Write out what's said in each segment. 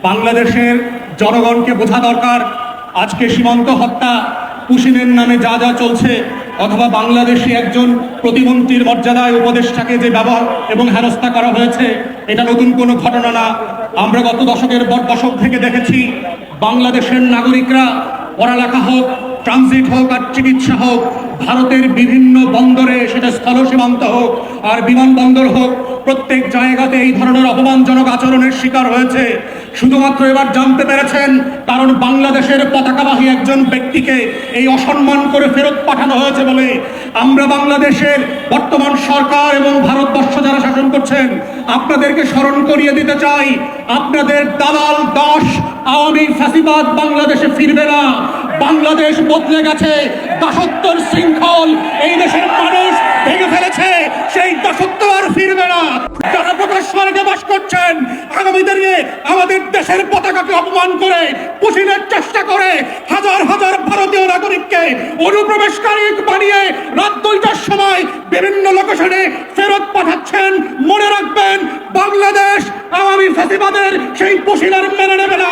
বাংলাদেশের জনগণকে বোঝা দরকার, আজকে সীমান্ত হত্যা, পুশিনের নামে যা যা চলছে, অথবা বাংলাদেশি একজন প্রতিমন্ত্রীর মর্যাদায় উপদেষ্টাকে যে ব্যবহার এবং হেনস্থা করা হয়েছে, এটা নতুন কোনো ঘটনা না। আমরা গত দশকের পর দশক থেকে দেখেছি বাংলাদেশের নাগরিকরা পড়ালেখা হোক, ট্রানজিট হোক আর চিকিৎসা হোক, ভারতের বিভিন্ন বন্দরে, সেটা স্থল সীমান্ত হোক আর বিমানবন্দর হোক, প্রত্যেক জায়গাতে এই ধরনের অপমানজনক আচরণের শিকার হয়েছে। শুধুমাত্র এবার জানতে পেরেছেন কারণ বাংলাদেশের পতাকাবাহী একজন ব্যক্তিকে এই অসম্মান করে ফেরত পাঠানো হয়েছে বলে। আমরা বাংলাদেশের বর্তমান সরকার এবং ভারতবর্ষ যারা শাসন করছেন, আপনাদেরকে স্মরণ করিয়ে দিতে চাই, আপনাদের দালাল দাস আওয়ামী ফ্যাসিবাদ বাংলাদেশে ফিরবে না। বাংলাদেশ বদলে গেছে, দাসত্বর শৃঙ্খল এই দেশের মানুষ ভেঙে ফেলেছে, সেই দাসত্ব আর ফিরবে না। যারা প্রকাশ স্বর্গে বাস করছেন, আগামী দিনে আমাদের দেশের পতাকাকে অপমান করে পুশিনের চেষ্টা করে হাজার হাজার ভারতীয় নাগরিককে অনুপ্রবেশকারী বানিয়ে রাত 2টার সময় বিভিন্ন লোকেশনে ফেরত পাঠাচ্ছেন। মনে রাখবেন, বাংলাদেশ আওয়ামী ফ্যাসিবাদের সেই পুশিনের মেনে নেবে না।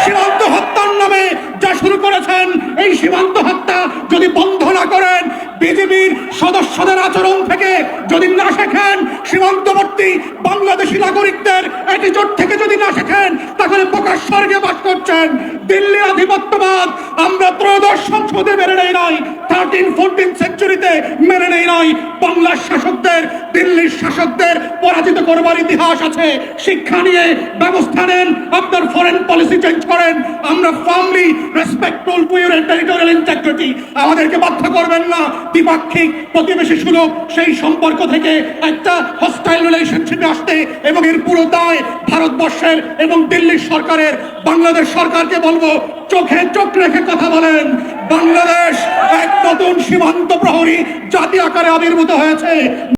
সীমান্ত হত্যার নামে যা শুরু করেছেন, এই সীমান্ত হত্যা যদি বন্ধ না করেন, বিজিবির সদস্যদের আচরণ থেকে যদি না শেখেন, সীমান্তবর্তী বাংলাদেশি নাগরিকদের অ্যাটিটিউড থেকে যদি না শেখেন, তাহলে প্রকাশ স্বর্গে বাস করছেন। দিল্লির আধিপত্যবাদ আমরা ত্রয়োদশ সংসদে মেনে নেই নাই, 13-14 সেঞ্চুরিতে মেনে নেই নাই। বাংলার শাসকদের, দিল্লির শাসকদের পরাজিত করবার ইতিহাস আছে। শিক্ষা নিয়ে ব্যবস্থা নেন, আপনার ফরেন পলিসি চেঞ্জ করেন। আমরা firmly respectful to your territorial integrity. আমাদেরকে বাধ্য করবেন না দ্বিপাক্ষিক প্রতিবেশী সুলভ সেই সম্পর্ক থেকে একটা হস্টাইল রিলেশনশিপে আসতে, এবং এর পুরো দায় ভারতবর্ষের এবং দিল্লির সরকারের। বাংলাদেশ সরকারকে বলবো, চোখে চোখ রেখে কথা বলেন। বাংলাদেশ এক নতুন সীমান্ত প্রহরী জাতি আকারে আবির্ভূত হয়েছে।